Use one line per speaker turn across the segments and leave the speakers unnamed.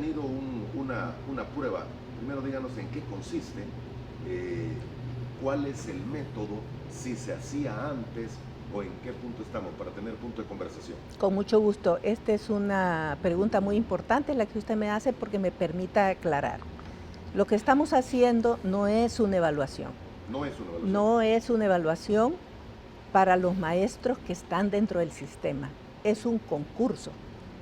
venido una prueba. Primero díganos en qué consiste, cuál es el método, si se hacía antes o en qué punto estamos para tener punto de conversación.
Con mucho gusto. Esta es una pregunta muy importante la que usted me hace porque me permite aclarar. Lo que estamos haciendo no es una evaluación.
No es una evaluación.
No es una evaluación para los maestros que están dentro del sistema. Es un concurso.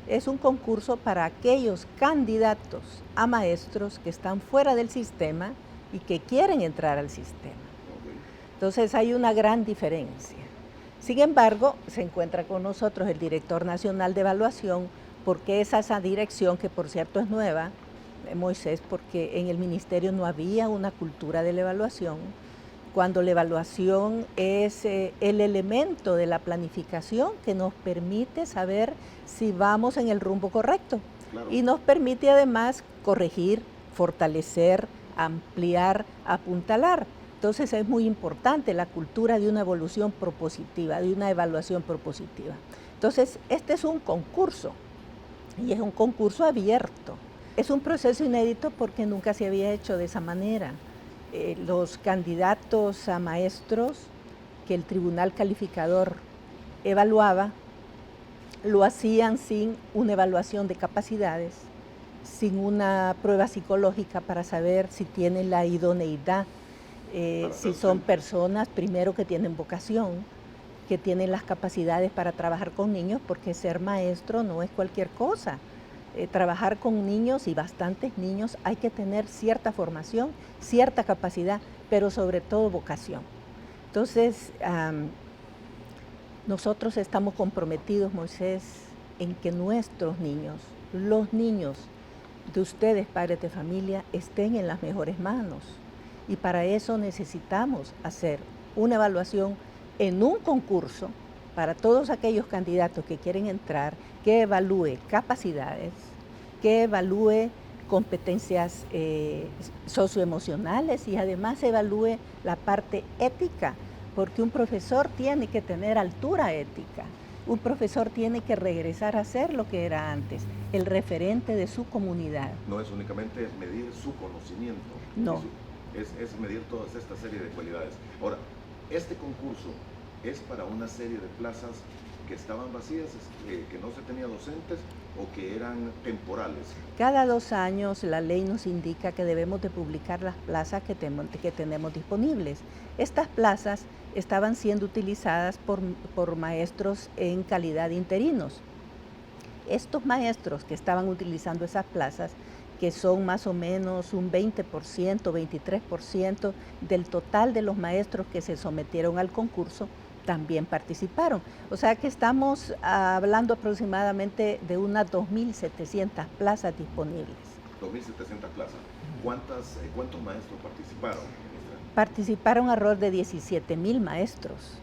Es un concurso para aquellos candidatos a maestros que están fuera del sistema y que quieren entrar al sistema. Entonces hay una gran diferencia. Sin embargo, se encuentra con nosotros el director nacional de evaluación, porque es esa dirección, que por cierto es nueva, Moisés, porque en el ministerio no había una cultura de la evaluación, cuando la evaluación es el elemento de la planificación que nos permite saber si vamos en el rumbo correcto. Claro. Y nos permite además corregir, fortalecer, ampliar, apuntalar. Entonces es muy importante la cultura de una evolución propositiva, de una evaluación propositiva. Entonces este es un concurso y es un concurso abierto. Es un proceso inédito porque nunca se había hecho de esa manera. Los candidatos a maestros que el tribunal calificador evaluaba, lo hacían sin una evaluación de capacidades, sin una prueba psicológica para saber si tienen la idoneidad, si son personas, primero, que tienen vocación, que tienen las capacidades para trabajar con niños, porque ser maestro no es cualquier cosa. Trabajar con niños, y bastantes niños, hay que tener cierta formación, cierta capacidad, pero sobre todo vocación. Entonces, nosotros estamos comprometidos, Moisés, en que nuestros niños, los niños de ustedes, padres de familia, estén en las mejores manos. Y para eso necesitamos hacer una evaluación en un concurso para todos aquellos candidatos que quieren entrar, que evalúe capacidades, que evalúe competencias socioemocionales y además evalúe la parte ética, porque un profesor tiene que tener altura ética. Un profesor tiene que regresar a ser lo que era antes, el referente de su comunidad.
No es únicamente medir su conocimiento.
No.
Es medir toda esta serie de cualidades. Ahora, este concurso es para una serie de plazas que estaban vacías, que no se tenía docentes o que eran temporales.
Cada 2 años la ley nos indica que debemos de publicar las plazas que tenemos disponibles. Estas plazas estaban siendo utilizadas por maestros en calidad de interinos. Estos maestros que estaban utilizando esas plazas, que son más o menos un 20%, 23% del total de los maestros que se sometieron al concurso, también participaron. O sea que estamos hablando aproximadamente de unas 2.700 plazas disponibles.
2.700 plazas. ¿Cuántos maestros participaron?
Participaron alrededor de 17.000 maestros.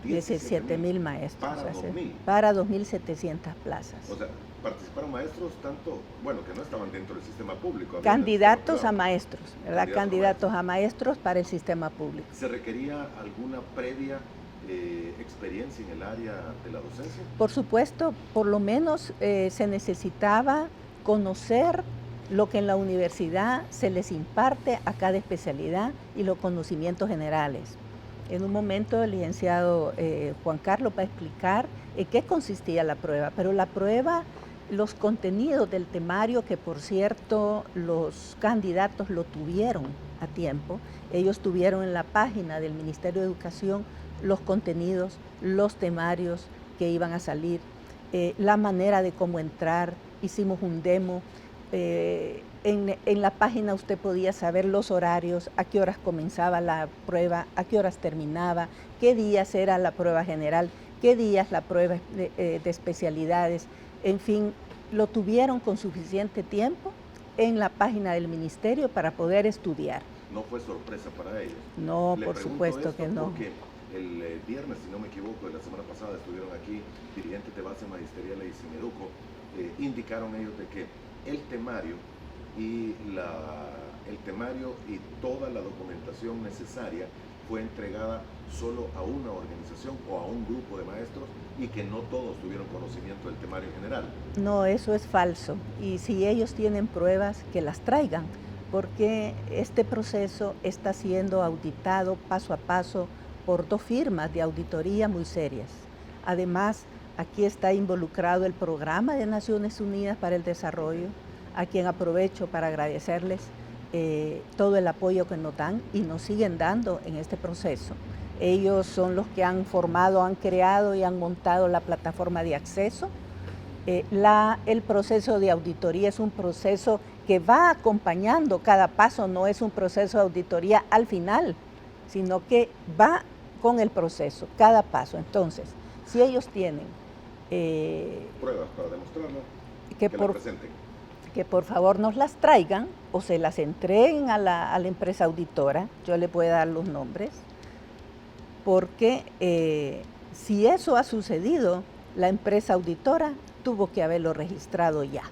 17.000 maestros.
Para
2.700 plazas.
O sea, participaron maestros tanto, bueno, que no estaban dentro del sistema público.
Candidatos a maestros, ¿verdad? Candidatos a maestros para el sistema público.
¿Se requería alguna previa experiencia en el área de la docencia?
Por supuesto, por lo menos se necesitaba conocer lo que en la universidad se les imparte a cada especialidad y los conocimientos generales. En un momento el licenciado Juan Carlos va a explicar en qué consistía la prueba, pero la prueba, los contenidos del temario, que por cierto los candidatos lo tuvieron a tiempo, ellos tuvieron en la página del Ministerio de Educación los contenidos, los temarios que iban a salir, la manera de cómo entrar, hicimos un demo. En la página usted podía saber los horarios, a qué horas comenzaba la prueba, a qué horas terminaba, qué días era la prueba general, qué días la prueba de especialidades. En fin, lo tuvieron con suficiente tiempo en la página del ministerio para poder estudiar.
¿No fue sorpresa para ellos?
No, por supuesto que no.
Porque el viernes, si no me equivoco, de la semana pasada estuvieron aquí dirigentes de base magisterial y Sineduco, indicaron ellos de que el temario y toda la documentación necesaria fue entregada solo a una organización o a un grupo de maestros y que no todos tuvieron conocimiento del temario general.
No, eso es falso. Y si ellos tienen pruebas, que las traigan, porque este proceso está siendo auditado paso a paso por 2 firmas de auditoría muy serias. Además, aquí está involucrado el Programa de Naciones Unidas para el Desarrollo, a quien aprovecho para agradecerles todo el apoyo que nos dan y nos siguen dando en este proceso. Ellos son los que han formado, han creado y han montado la plataforma de acceso. El proceso de auditoría es un proceso que va acompañando cada paso, no es un proceso de auditoría al final, sino que va con el proceso, cada paso. Entonces, si ellos tienen
pruebas para demostrarlo,
que
la presenten.
Que por favor nos las traigan o se las entreguen a la empresa auditora, yo les voy a dar los nombres, porque si eso ha sucedido, la empresa auditora tuvo que haberlo registrado ya,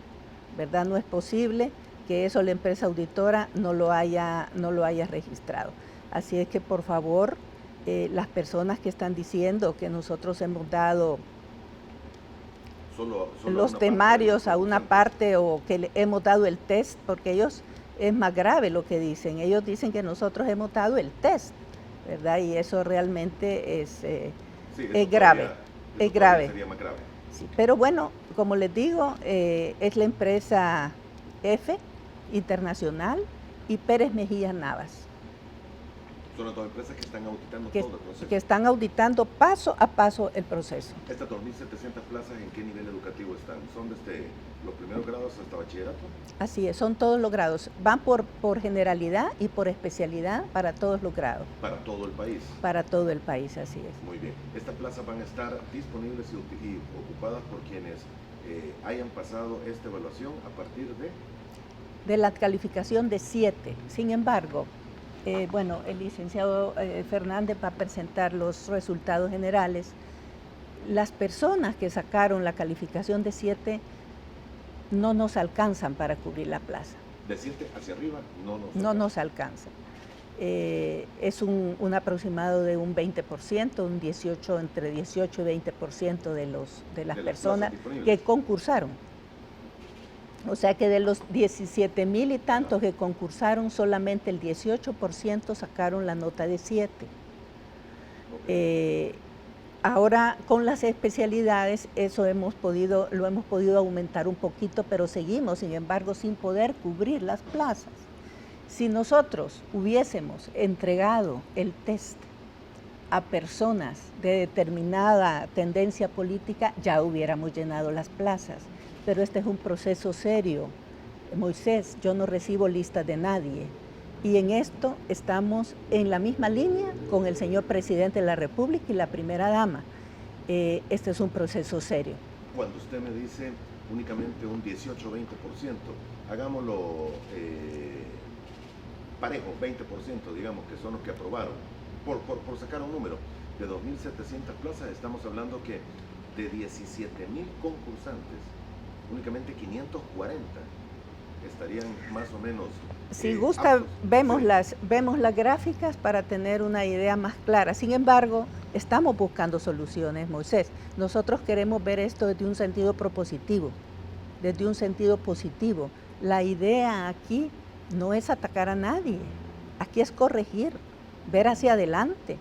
¿verdad? No es posible que eso la empresa auditora no lo haya registrado. Así es que por favor, las personas que están diciendo que nosotros hemos dado
solo
los temarios a una parte o que le hemos dado el test, porque ellos, es más grave lo que dicen, ellos dicen que nosotros hemos dado el test, ¿verdad? Y eso realmente es grave, es grave.
Sería más grave.
Sí, pero bueno, como les digo, es la empresa F Internacional y Pérez Mejía Navas.
Son las 2 empresas que están auditando todo el proceso.
Que están auditando paso a paso el proceso.
¿Estas 2.700 plazas en qué nivel educativo están? ¿Son desde los primeros grados hasta bachillerato?
Así es, son todos los grados. Van por generalidad y por especialidad para todos los grados.
¿Para todo el país?
Para todo el país, así es.
Muy bien. Estas plazas van a estar disponibles y ocupadas por quienes hayan pasado esta evaluación a partir
de la calificación de 7. Sin embargo, bueno, el licenciado Fernández va a presentar los resultados generales. Las personas que sacaron la calificación de 7 no nos alcanzan para cubrir la plaza.
De 7 hacia arriba
no nos alcanza. Es un aproximado de un 20%, entre 18 y 20% de las personas que concursaron. O sea que de los 17,000 y tantos que concursaron, solamente el 18% sacaron la nota de 7. Ahora con las especialidades eso lo hemos podido aumentar un poquito, pero seguimos, sin embargo, sin poder cubrir las plazas. Si nosotros hubiésemos entregado el test a personas de determinada tendencia política, ya hubiéramos llenado las plazas. Pero este es un proceso serio. Moisés, yo no recibo listas de nadie. Y en esto estamos en la misma línea con el señor presidente de la República y la primera dama. Este es un proceso serio.
Cuando usted me dice únicamente un 18-20%, hagámoslo parejo, 20%, digamos, que son los que aprobaron. Por sacar un número, de 2.700 plazas, estamos hablando que de 17,000 concursantes, únicamente 540 estarían más o menos.
Si gusta, vemos las gráficas para tener una idea más clara. Sin embargo, estamos buscando soluciones, Moisés. Nosotros queremos ver esto desde un sentido propositivo, desde un sentido positivo. La idea aquí no es atacar a nadie, aquí es corregir, ver hacia adelante.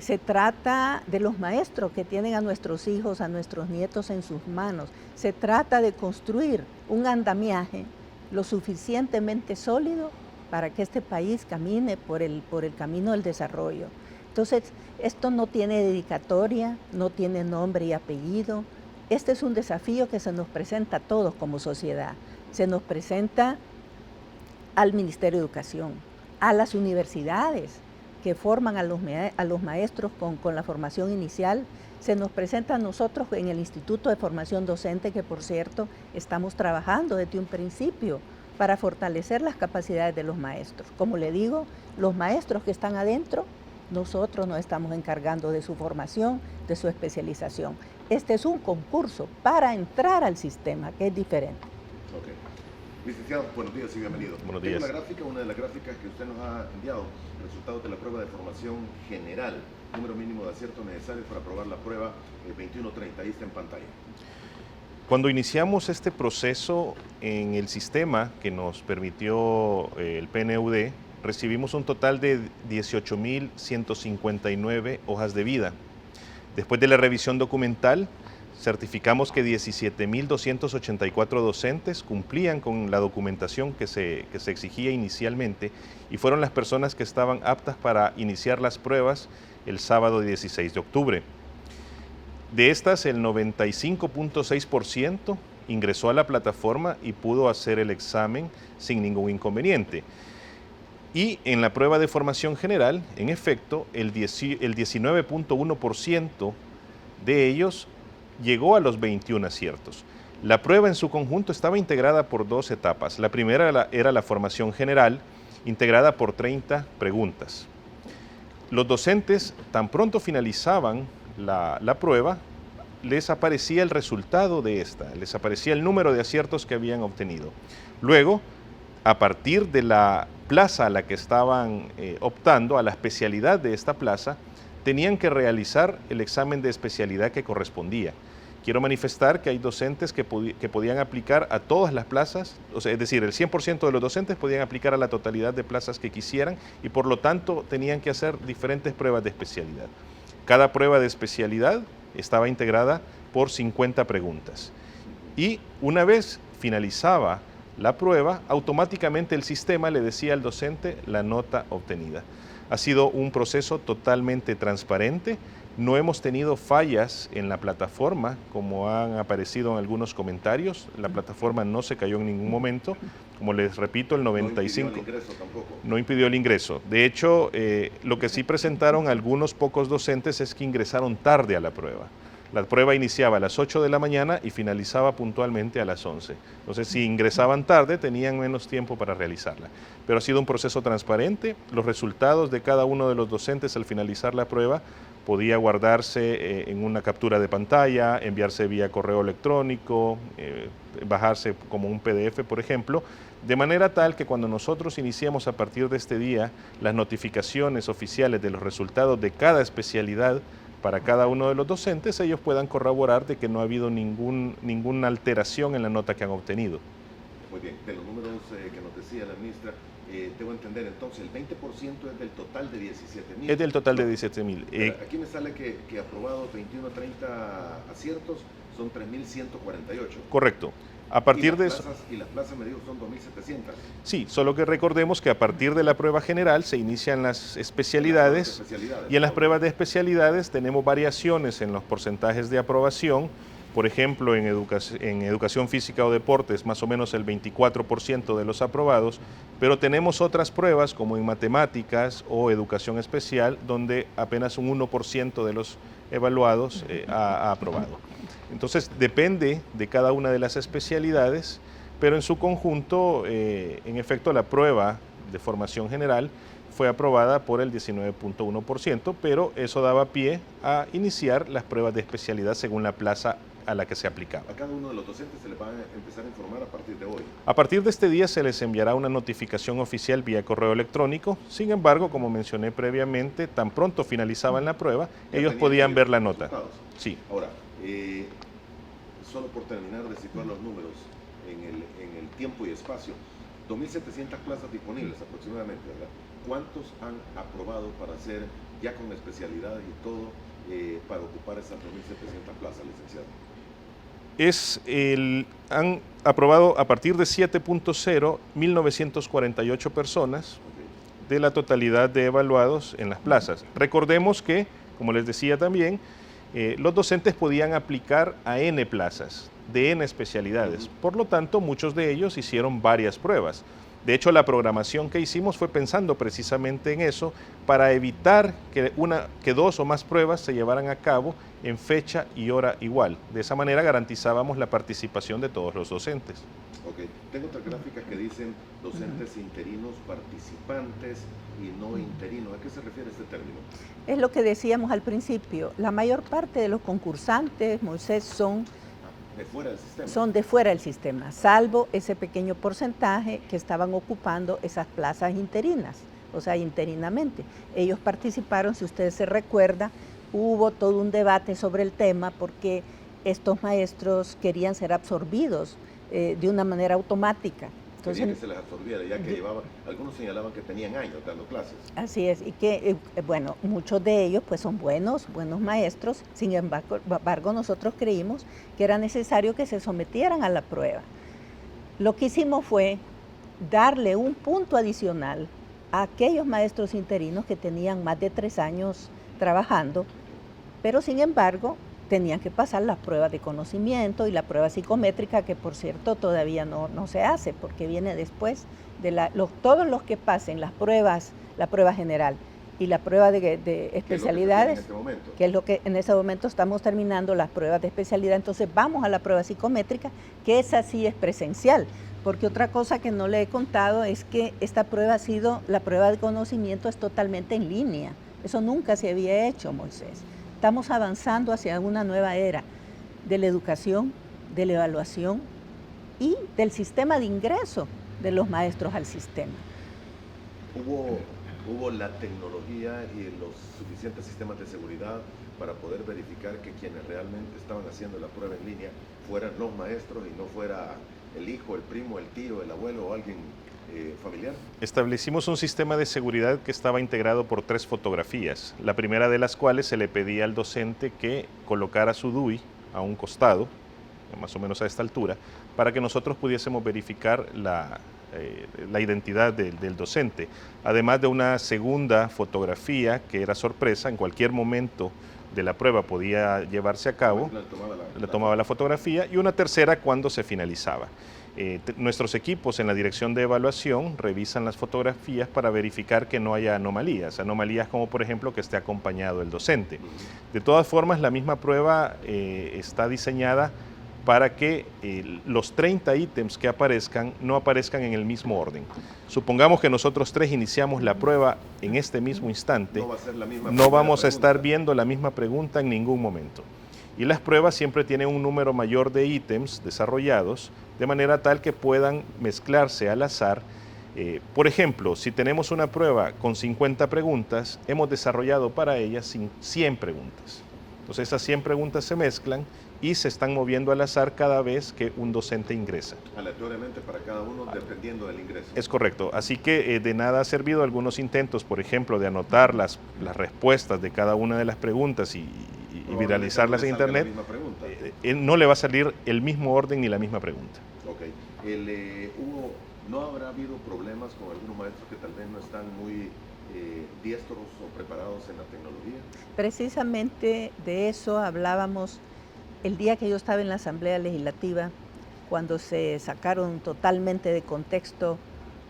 Se trata de los maestros que tienen a nuestros hijos, a nuestros nietos en sus manos. Se trata de construir un andamiaje lo suficientemente sólido para que este país camine por el camino del desarrollo. Entonces, esto no tiene dedicatoria, no tiene nombre y apellido. Este es un desafío que se nos presenta a todos como sociedad. Se nos presenta al Ministerio de Educación, a las universidades, que forman a los maestros con la formación inicial, se nos presenta a nosotros en el Instituto de Formación Docente, que por cierto estamos trabajando desde un principio para fortalecer las capacidades de los maestros. Como le digo, los maestros que están adentro, nosotros nos estamos encargando de su formación, de su especialización. Este es un concurso para entrar al sistema, que es diferente.
Ok. Licenciado, buenos días y bienvenido.
Buenos días.
Tengo una de las gráficas que usted nos ha enviado, resultados de la prueba de formación general, número mínimo de aciertos necesarios para aprobar la prueba 2130, ahí está en pantalla.
Cuando iniciamos este proceso en el sistema que nos permitió el PNUD, recibimos un total de 18.159 hojas de vida. Después de la revisión documental, certificamos que 17.284 docentes cumplían con la documentación que se exigía inicialmente y fueron las personas que estaban aptas para iniciar las pruebas el sábado 16 de octubre. De estas, el 95.6% ingresó a la plataforma y pudo hacer el examen sin ningún inconveniente. Y en la prueba de formación general, en efecto, el 19.1% de ellos llegó a los 21 aciertos. La prueba en su conjunto estaba integrada por dos etapas. La primera era la formación general, integrada por 30 preguntas. Los docentes, tan pronto finalizaban la prueba, les aparecía el resultado de esta, les aparecía el número de aciertos que habían obtenido. Luego, a partir de la plaza a la que estaban optando, a la especialidad de esta plaza, tenían que realizar el examen de especialidad que correspondía. Quiero manifestar que hay docentes que podían aplicar a todas las plazas, o sea, es decir, el 100% de los docentes podían aplicar a la totalidad de plazas que quisieran y por lo tanto tenían que hacer diferentes pruebas de especialidad. Cada prueba de especialidad estaba integrada por 50 preguntas. Y una vez finalizaba la prueba, automáticamente el sistema le decía al docente la nota obtenida. Ha sido un proceso totalmente transparente, no hemos tenido fallas en la plataforma, como han aparecido en algunos comentarios. La plataforma no se cayó en ningún momento. Como les repito, el 95...
No impidió el ingreso tampoco.
No impidió el ingreso. De hecho, lo que sí presentaron algunos pocos docentes es que ingresaron tarde a la prueba. La prueba iniciaba a las 8 de la mañana y finalizaba puntualmente a las 11. Entonces, si ingresaban tarde, tenían menos tiempo para realizarla. Pero ha sido un proceso transparente. Los resultados de cada uno de los docentes al finalizar la prueba podía guardarse en una captura de pantalla, enviarse vía correo electrónico, bajarse como un PDF, por ejemplo, de manera tal que cuando nosotros iniciamos a partir de este día las notificaciones oficiales de los resultados de cada especialidad para cada uno de los docentes, ellos puedan corroborar de que no ha habido ninguna alteración en la nota que han obtenido.
Muy bien, de los números que nos decía la ministra, debo entender entonces, el 20% es del total de 17.000.
Es del total de 17.000.
Aquí me sale que aprobados 21-30 aciertos son 3.148.
Correcto. A partir de eso...
Y las plazas me dijo son 2.700.
Sí, solo que recordemos que a partir de la prueba general se inician las especialidades y en las pruebas de especialidades tenemos variaciones en los porcentajes de aprobación. Por ejemplo, en educación física o deportes, más o menos el 24% de los aprobados, pero tenemos otras pruebas como en matemáticas o educación especial, donde apenas un 1% de los evaluados ha aprobado. Entonces, depende de cada una de las especialidades, pero en su conjunto, en efecto, la prueba de formación general fue aprobada por el 19.1%, pero eso daba pie a iniciar las pruebas de especialidad según la plaza a la que se aplicaba.
A cada uno de los docentes se les va a empezar a informar a partir de hoy.
A partir de este día se les enviará una notificación oficial vía correo electrónico. Sin embargo, como mencioné previamente, tan pronto finalizaban la prueba, ellos podían ver la nota. Sí.
Ahora, solo por terminar de situar los números en el tiempo y espacio, 2.700 plazas disponibles aproximadamente, ¿verdad? ¿Cuántos han aprobado para hacer ya con especialidad y todo para ocupar esas 2.700 plazas, licenciado?
Han aprobado a partir de 7.0 1.948 personas de la totalidad de evaluados en las plazas. Recordemos que, como les decía también, los docentes podían aplicar a N plazas, de N especialidades. Por lo tanto, muchos de ellos hicieron varias pruebas. De hecho, la programación que hicimos fue pensando precisamente en eso, para evitar que dos o más pruebas se llevaran a cabo en fecha y hora igual. De esa manera garantizábamos la participación de todos los docentes.
Ok, tengo otras gráficas que dicen docentes interinos, participantes y no interinos. ¿A qué se refiere este término?
Es lo que decíamos al principio. La mayor parte de los concursantes, Moisés, son
de fuera del sistema.
Son de fuera del sistema, salvo ese pequeño porcentaje que estaban ocupando esas plazas interinas, o sea, interinamente. Ellos participaron, si ustedes se recuerdan, hubo todo un debate sobre el tema porque estos maestros querían ser absorbidos de una manera automática.
Entonces, que se les absorbiera, ya que algunos señalaban que tenían años dando clases.
Así es, y que, bueno, muchos de ellos pues son buenos maestros, sin embargo nosotros creímos que era necesario que se sometieran a la prueba. Lo que hicimos fue darle un punto adicional a aquellos maestros interinos que tenían más de 3 años trabajando, pero sin embargo tenían que pasar las pruebas de conocimiento y la prueba psicométrica, que por cierto todavía no se hace porque viene después de todos los que pasen las pruebas, la prueba general y la prueba de especialidades, que es lo que en este momento estamos terminando, las pruebas de especialidad. Entonces vamos a la prueba psicométrica, que esa sí es presencial, porque otra cosa que no le he contado es que esta prueba la prueba de conocimiento es totalmente en línea. Eso nunca se había hecho, Moisés. Estamos avanzando hacia una nueva era de la educación, de la evaluación y del sistema de ingreso de los maestros al sistema.
¿Hubo la tecnología y los suficientes sistemas de seguridad para poder verificar que quienes realmente estaban haciendo la prueba en línea fueran los maestros y no fuera el hijo, el primo, el tío, el abuelo o alguien familiar?
Establecimos un sistema de seguridad que estaba integrado por 3 fotografías, la primera de las cuales se le pedía al docente que colocara su DUI a un costado, más o menos a esta altura, para que nosotros pudiésemos verificar la identidad del docente, además de una segunda fotografía que era sorpresa, en cualquier momento de la prueba podía llevarse a cabo, le tomaba la fotografía, y una tercera cuando se finalizaba. Nuestros equipos en la dirección de evaluación revisan las fotografías para verificar que no haya anomalías como por ejemplo que esté acompañado el docente. De todas formas, la misma prueba está diseñada para que los 30 ítems que aparezcan no aparezcan en el mismo orden. Supongamos que nosotros 3 iniciamos la prueba en este mismo instante, no vamos a estar viendo la misma pregunta en ningún momento. Y las pruebas siempre tienen un número mayor de ítems desarrollados, de manera tal que puedan mezclarse al azar. Por ejemplo, si tenemos una prueba con 50 preguntas, hemos desarrollado para ellas 100 preguntas. Entonces esas 100 preguntas se mezclan y se están moviendo al azar cada vez que un docente ingresa.
Aleatoriamente para cada uno, dependiendo del ingreso.
Es correcto. Así que de nada ha servido algunos intentos, por ejemplo, de anotar las respuestas de cada una de las preguntas y viralizarlas en internet. No le va a salir el mismo orden ni la misma pregunta.
Ok. ¿No habrá habido problemas con algunos maestros que tal vez no están muy diestros o preparados en la tecnología?
Precisamente de eso hablábamos el día que yo estaba en la Asamblea Legislativa, cuando se sacaron totalmente de contexto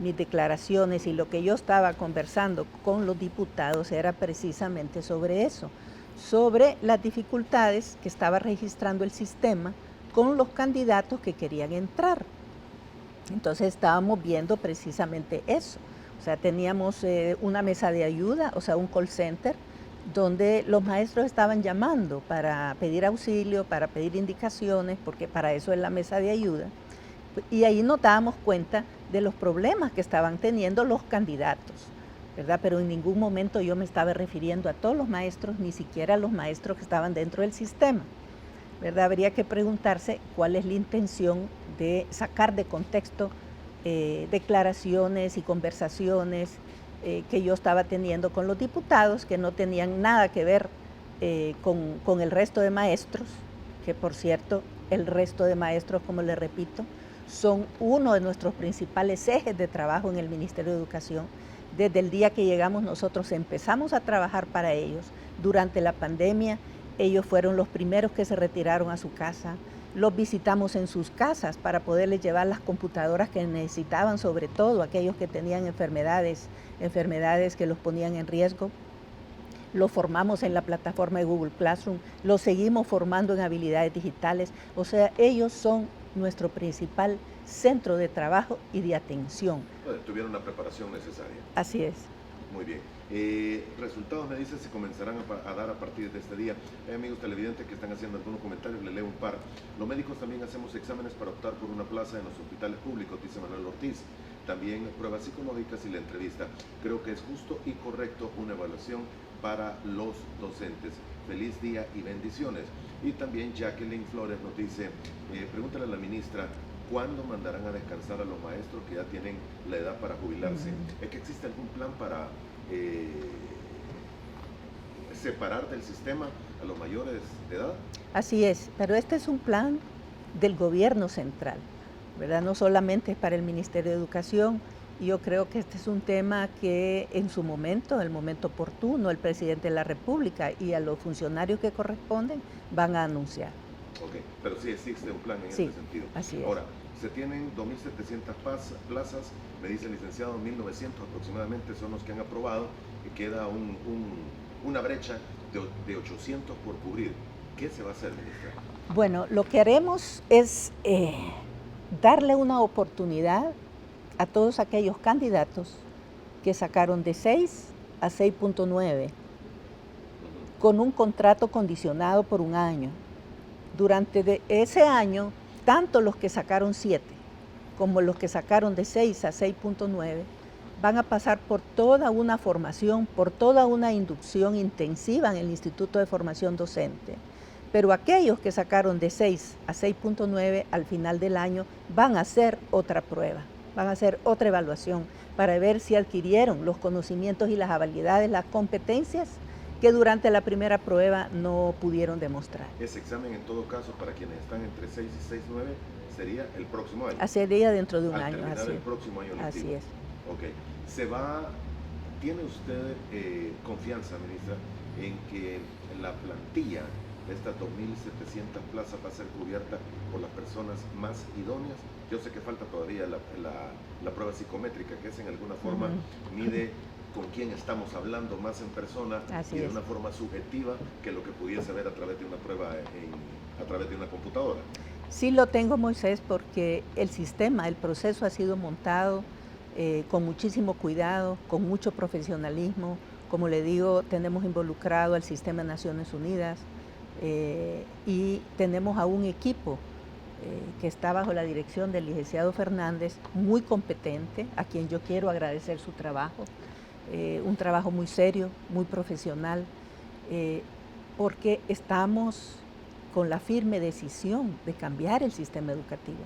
mis declaraciones, y lo que yo estaba conversando con los diputados era precisamente sobre eso, sobre las dificultades que estaba registrando el sistema con los candidatos que querían entrar. Entonces estábamos viendo precisamente eso. O sea, teníamos una mesa de ayuda, o sea, un call center, donde los maestros estaban llamando para pedir auxilio, para pedir indicaciones, porque para eso es la mesa de ayuda. Y ahí nos dábamos cuenta de los problemas que estaban teniendo los candidatos, ¿verdad? Pero en ningún momento yo me estaba refiriendo a todos los maestros, ni siquiera a los maestros que estaban dentro del sistema, ¿verdad? Habría que preguntarse cuál es la intención de sacar de contexto declaraciones y conversaciones que yo estaba teniendo con los diputados, que no tenían nada que ver con el resto de maestros, que por cierto, el resto de maestros, como les repito, son uno de nuestros principales ejes de trabajo en el Ministerio de Educación. Desde el día que llegamos nosotros empezamos a trabajar para ellos. Durante la pandemia, ellos fueron los primeros que se retiraron a su casa. Los visitamos en sus casas para poderles llevar las computadoras que necesitaban, sobre todo aquellos que tenían enfermedades que los ponían en riesgo. Los formamos en la plataforma de Google Classroom, los seguimos formando en habilidades digitales. O sea, ellos son nuestro principal centro de trabajo y de atención.
Tuvieron la preparación necesaria.
Así es.
Muy bien. Resultados, me dice, se comenzarán a dar a partir de este día. Amigos televidentes que están haciendo algunos comentarios, le leo un par. Los médicos también hacemos exámenes para optar por una plaza en los hospitales públicos, dice Manuel Ortiz. También pruebas psicológicas y la entrevista. Creo que es justo y correcto una evaluación para los docentes. Feliz día y bendiciones. Y también Jacqueline Flores nos dice, pregúntale a la ministra, ¿cuándo mandarán a descansar a los maestros que ya tienen la edad para jubilarse? ¿Es que existe algún plan para separar del sistema a los mayores de edad?
Así es, pero este es un plan del gobierno central, ¿verdad? No solamente es para el Ministerio de Educación. Yo creo que este es un tema que en su momento, en el momento oportuno, el presidente de la República y a los funcionarios que corresponden van a anunciar.
Ok, pero sí existe un plan en
Sí,
este sentido.
así es.
Ahora, se tienen 2.700 plazas, me dice el licenciado, 1.900 aproximadamente son los que han aprobado, y queda una brecha de 800 por cubrir. ¿Qué se va a hacer, ministra?
Bueno, lo que haremos es darle una oportunidad a todos aquellos candidatos que sacaron de 6 a 6.9 con un contrato condicionado por un año. Durante ese año, tanto los que sacaron 7 como los que sacaron de 6 a 6.9 van a pasar por toda una formación, por toda una inducción intensiva en el Instituto de Formación Docente. Pero aquellos que sacaron de 6 a 6.9 al final del año van a hacer otra prueba, van a hacer otra evaluación para ver si adquirieron los conocimientos y las habilidades, las competencias que durante la primera prueba no pudieron demostrar.
Ese examen, en todo caso, para quienes están entre 6 y 6.9, sería el próximo año.
Sería dentro de un
Al
año,
terminar
así
el próximo año lectivo.
Así es.
Ok. ¿Tiene usted confianza, ministra, en que la plantilla de estas 2.700 plazas va a ser cubierta por las personas más idóneas? Yo sé que falta todavía la prueba psicométrica, que es en alguna forma mide con quién estamos hablando más en persona y de una forma subjetiva que lo que pudiese ver a través de una prueba a través de una computadora.
Sí lo tengo, Moisés, porque el sistema, el proceso ha sido montado con muchísimo cuidado, con mucho profesionalismo. Como le digo, tenemos involucrado al Sistema de Naciones Unidas y tenemos a un equipo que está bajo la dirección del licenciado Fernández, muy competente, a quien yo quiero agradecer su trabajo. Un trabajo muy serio, muy profesional, porque estamos con la firme decisión de cambiar el sistema educativo.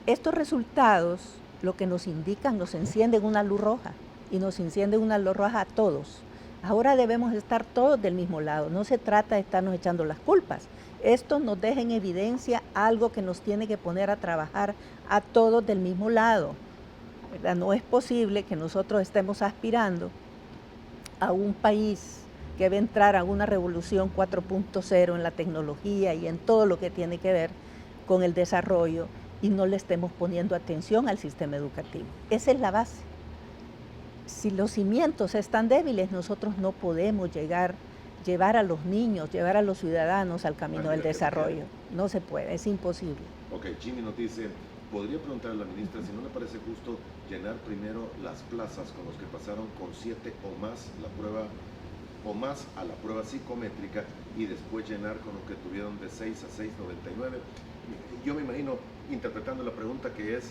Estos resultados lo que nos indican, nos encienden una luz roja, y nos encienden una luz roja a todos. Ahora debemos estar todos del mismo lado, no se trata de estarnos echando las culpas. Esto nos deja en evidencia algo que nos tiene que poner a trabajar a todos del mismo lado, ¿verdad? No es posible que nosotros estemos aspirando a un país que va a entrar a una revolución 4.0 en la tecnología y en todo lo que tiene que ver con el desarrollo y no le estemos poniendo atención al sistema educativo. Esa es la base. Si los cimientos están débiles, nosotros no podemos llevar a los niños, llevar a los ciudadanos al camino del desarrollo. No se puede, es imposible.
Ok, Jimmy nos dice, ¿podría preguntarle a la ministra si no le parece justo llenar primero las plazas con los que pasaron con 7 o más la prueba o más a la prueba psicométrica y después llenar con los que tuvieron de 6 a 6.99? Yo me imagino, interpretando la pregunta, que es,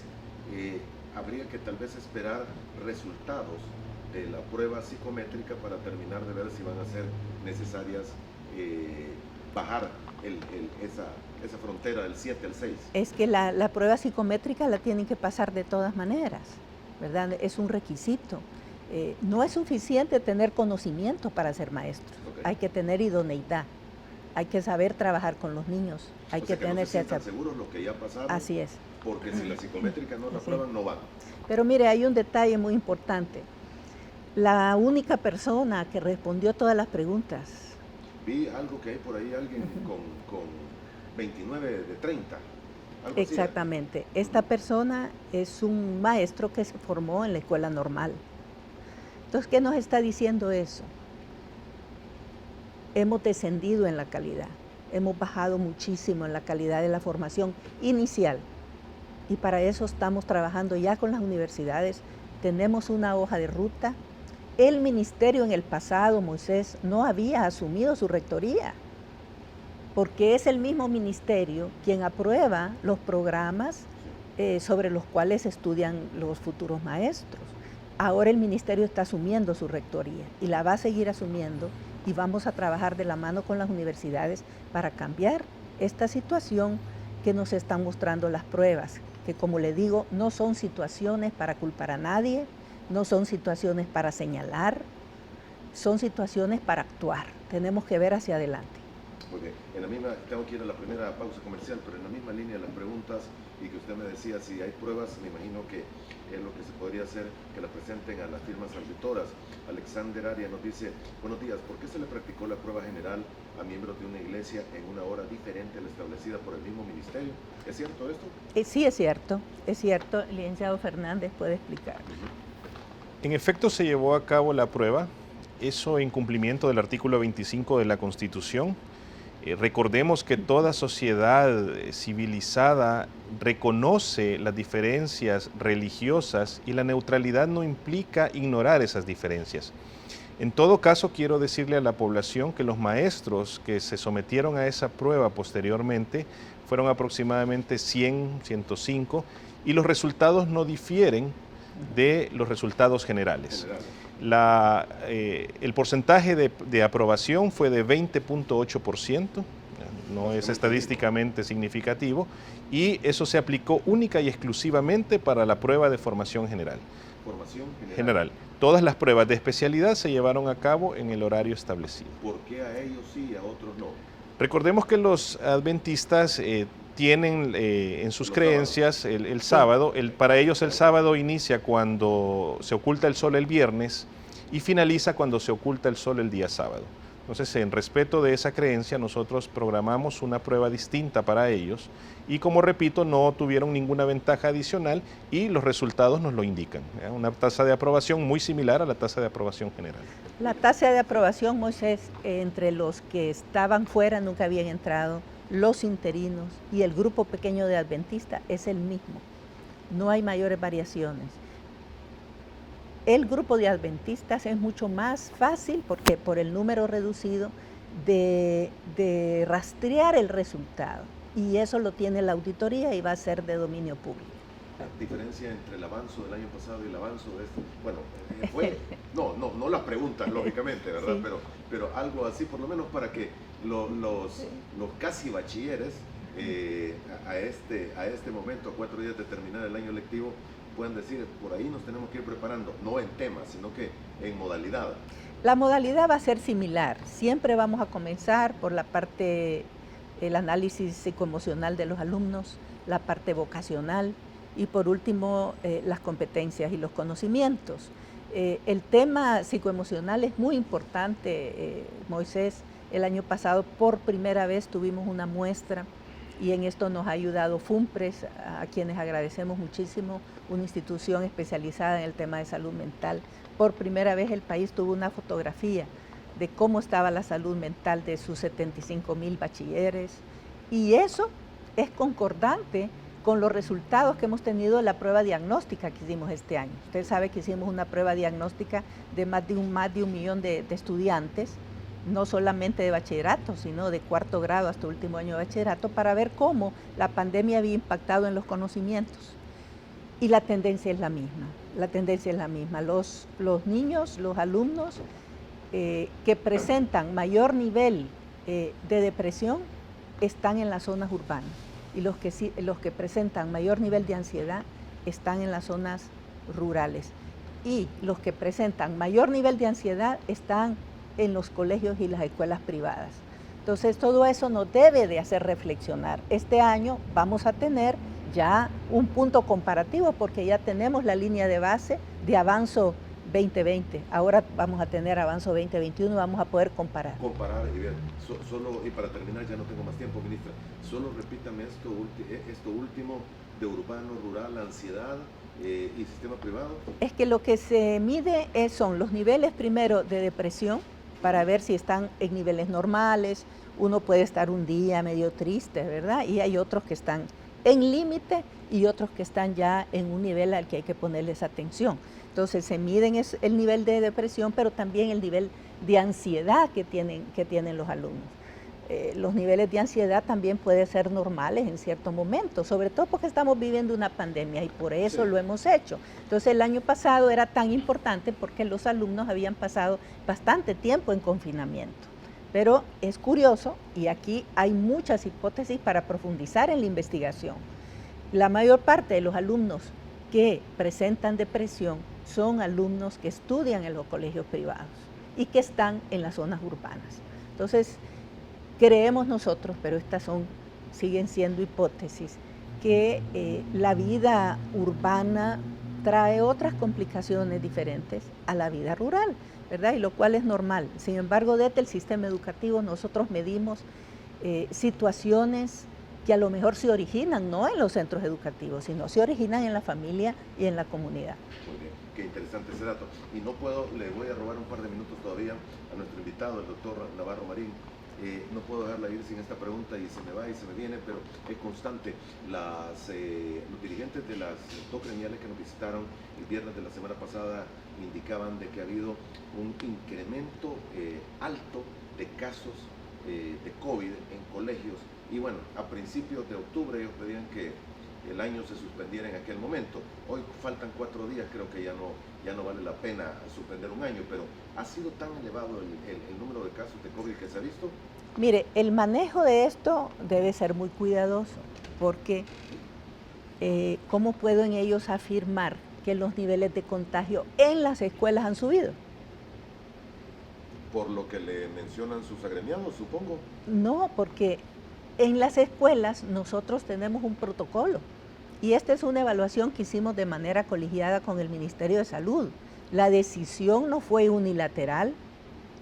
habría que tal vez esperar resultados de la prueba psicométrica para terminar de ver si van a ser necesarias bajar esa frontera del 7 al 6.
Es que la prueba psicométrica la tienen que pasar de todas maneras, ¿verdad? Es un requisito. No es suficiente tener conocimiento para ser maestro. Okay. Hay que tener idoneidad, hay que saber trabajar con los niños, hay que tener...
No se sientan seguros los que ya pasaron.
Así es.
Porque si la psicométrica no la aprueban, no van.
Pero mire, hay un detalle muy importante. La única persona que respondió todas las preguntas.
Vi algo que hay por ahí, alguien con 29 de 30. Algo
exactamente. Así. Esta persona es un maestro que se formó en la escuela normal. Entonces, ¿qué nos está diciendo eso? Hemos descendido en la calidad, hemos bajado muchísimo en la calidad de la formación inicial. Y para eso estamos trabajando ya con las universidades. Tenemos una hoja de ruta El ministerio en el pasado, Moisés, no había asumido su rectoría, porque es el mismo ministerio quien aprueba los programas sobre los cuales estudian los futuros maestros. Ahora el ministerio está asumiendo su rectoría y la va a seguir asumiendo, y vamos a trabajar de la mano con las universidades para cambiar esta situación que nos están mostrando las pruebas, que como le digo, no son situaciones para culpar a nadie, no son situaciones para señalar, son situaciones para actuar. Tenemos que ver hacia adelante.
Porque en la misma, tengo que ir a la primera pausa comercial, pero en la misma línea de las preguntas, y que usted me decía, si hay pruebas, me imagino que es lo que se podría hacer, que la presenten a las firmas auditoras. Alexander Aria nos dice, buenos días, ¿por qué se le practicó la prueba general a miembros de una iglesia en una hora diferente a la establecida por el mismo ministerio? ¿Es cierto esto?
Sí, es cierto, el licenciado Fernández puede explicar.
En efecto, se llevó a cabo la prueba, eso en cumplimiento del artículo 25 de la Constitución. Recordemos que toda sociedad civilizada reconoce las diferencias religiosas y la neutralidad no implica ignorar esas diferencias. En todo caso, quiero decirle a la población que los maestros que se sometieron a esa prueba posteriormente fueron aproximadamente 100, 105, y los resultados no difieren de los resultados generales. El porcentaje de aprobación fue de 20.8%, no es estadísticamente significativo, y eso se aplicó única y exclusivamente para la prueba de formación general.
Formación
General. Todas las pruebas de especialidad se llevaron a cabo en el horario establecido.
¿Por qué a ellos sí y a otros no?
Recordemos que los adventistas tienen en sus creencias el sábado. Para ellos el sábado inicia cuando se oculta el sol el viernes y finaliza cuando se oculta el sol el día sábado. Entonces, en respeto de esa creencia, nosotros programamos una prueba distinta para ellos y, como repito, no tuvieron ninguna ventaja adicional y los resultados nos lo indican. Una tasa de aprobación muy similar a la tasa de aprobación general.
La tasa de aprobación, Moisés, entre los que estaban fuera, nunca habían entrado, los interinos y el grupo pequeño de adventistas es el mismo. No hay mayores variaciones. El grupo de adventistas es mucho más fácil porque por el número reducido de rastrear el resultado, y eso lo tiene la auditoría y va a ser de dominio público.
La diferencia entre el avanzo del año pasado y el avanzo de este, bueno, fue, no las preguntas, lógicamente, ¿verdad? Sí. Pero algo así, por lo menos para que los casi bachilleres a este momento, a 4 días de terminar el año lectivo, puedan decir, por ahí nos tenemos que ir preparando, no en temas, sino que en modalidad.
La modalidad va a ser similar. Siempre vamos a comenzar por la parte, el análisis psicoemocional de los alumnos, la parte vocacional y por último las competencias y los conocimientos. El tema psicoemocional es muy importante, Moisés. El año pasado por primera vez tuvimos una muestra y en esto nos ha ayudado FUNPRES, a quienes agradecemos muchísimo, una institución especializada en el tema de salud mental. Por primera vez el país tuvo una fotografía de cómo estaba la salud mental de sus 75,000 bachilleres, y eso es concordante con los resultados que hemos tenido de la prueba diagnóstica que hicimos este año. Usted sabe que hicimos una prueba diagnóstica de más de un millón de estudiantes, no solamente de bachillerato, sino de 4º grado hasta último año de bachillerato, para ver cómo la pandemia había impactado en los conocimientos. Y la tendencia es la misma, Los niños, los alumnos que presentan mayor nivel de depresión están en las zonas urbanas, y los que presentan mayor nivel de ansiedad están en las zonas rurales, y los que presentan mayor nivel de ansiedad están en los colegios y las escuelas privadas. Entonces, todo eso nos debe de hacer reflexionar. Este año vamos a tener ya un punto comparativo porque ya tenemos la línea de base de Avanzo 2020. Ahora vamos a tener Avanzo 2021 y vamos a poder comparar.
Y ver, y para terminar, ya no tengo más tiempo, ministra, solo repítame esto último de urbano, rural, ansiedad y sistema privado.
Es que lo que se mide son los niveles primero de depresión, para ver si están en niveles normales. Uno puede estar un día medio triste, ¿verdad? Y hay otros que están en límite y otros que están ya en un nivel al que hay que ponerles atención. Entonces se miden el nivel de depresión, pero también el nivel de ansiedad que tienen los alumnos. Los niveles de ansiedad también pueden ser normales en ciertos momentos, sobre todo porque estamos viviendo una pandemia y por eso lo hemos hecho. Entonces el año pasado era tan importante porque los alumnos habían pasado bastante tiempo en confinamiento. Pero es curioso, y aquí hay muchas hipótesis para profundizar en la investigación. La mayor parte de los alumnos que presentan depresión son alumnos que estudian en los colegios privados y que están en las zonas urbanas. Entonces, creemos nosotros, pero estas siguen siendo hipótesis, que la vida urbana trae otras complicaciones diferentes a la vida rural, ¿verdad? Y lo cual es normal. Sin embargo, desde el sistema educativo nosotros medimos situaciones que a lo mejor se originan no en los centros educativos, sino se originan en la familia y en la comunidad.
Muy bien, qué interesante ese dato. Y le voy a robar un par de minutos todavía a nuestro invitado, el doctor Navarro Marín. No puedo dejarla ir sin esta pregunta y se me va y se me viene, pero es constante. Los dirigentes de las dos gremiales que nos visitaron el viernes de la semana pasada indicaban de que ha habido un incremento alto de casos de COVID en colegios. Y bueno, a principios de octubre ellos pedían que el año se suspendiera en aquel momento. Hoy faltan 4 días, creo que ya no vale la pena suspender un año, pero ¿ha sido tan elevado el número de casos de COVID que se ha visto?
Mire, el manejo de esto debe ser muy cuidadoso, porque ¿cómo pueden ellos afirmar que los niveles de contagio en las escuelas han subido?
Por lo que le mencionan sus agremiados, supongo.
No, porque en las escuelas nosotros tenemos un protocolo y esta es una evaluación que hicimos de manera colegiada con el Ministerio de Salud. La decisión no fue unilateral,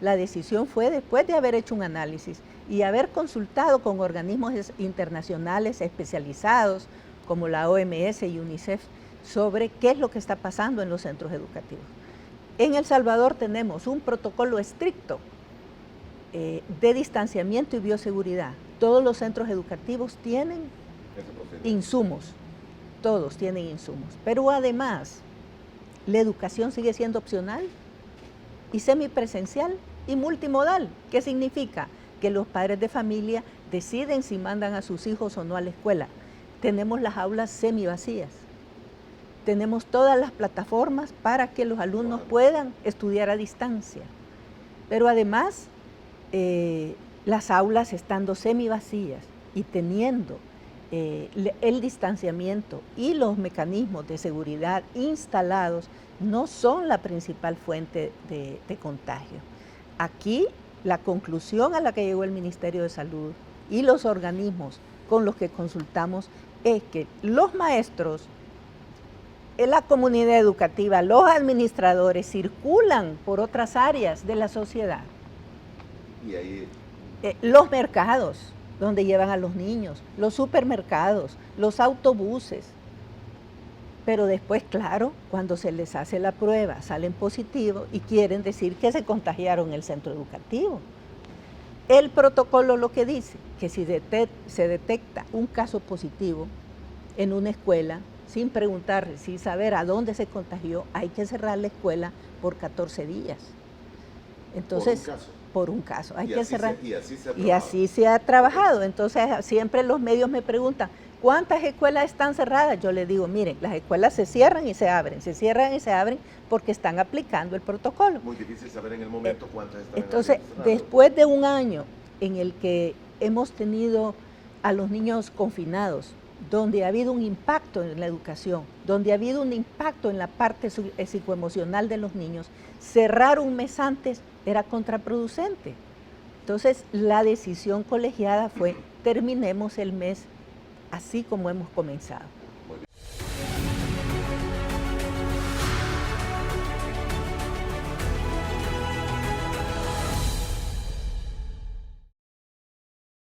la decisión fue después de haber hecho un análisis y haber consultado con organismos internacionales especializados como la OMS y UNICEF sobre qué es lo que está pasando en los centros educativos. En El Salvador tenemos un protocolo estricto de distanciamiento y bioseguridad. Todos los centros educativos tienen insumos, todos tienen insumos, pero además la educación sigue siendo opcional y semipresencial y multimodal. ¿Qué significa? Que los padres de familia deciden si mandan a sus hijos o no a la escuela. Tenemos las aulas semivacías, tenemos todas las plataformas para que los alumnos puedan estudiar a distancia, pero además las aulas estando semivacías y teniendo el distanciamiento y los mecanismos de seguridad instalados no son la principal fuente de contagio. Aquí la conclusión a la que llegó el Ministerio de Salud y los organismos con los que consultamos es que los maestros, la comunidad educativa, los administradores circulan por otras áreas de la sociedad.
Y ahí
los mercados, donde llevan a los niños, los supermercados, los autobuses. Pero después, claro, cuando se les hace la prueba, salen positivos y quieren decir que se contagiaron en el centro educativo. El protocolo lo que dice, que si se detecta un caso positivo en una escuela, sin preguntarle, sin saber a dónde se contagió, hay que cerrar la escuela por 14 días. Entonces, por un caso. Hay que cerrar. Y así se ha trabajado. Entonces, siempre los medios me preguntan, ¿cuántas escuelas están cerradas? Yo les digo, miren, las escuelas se cierran y se abren, se cierran y se abren porque están aplicando el protocolo.
Muy difícil saber en el momento cuántas están.
Entonces, después de un año en el que hemos tenido a los niños confinados, donde ha habido un impacto en la educación, donde ha habido un impacto en la parte psicoemocional de los niños, cerrar un mes antes era contraproducente. Entonces, la decisión colegiada fue, terminemos el mes así como hemos comenzado.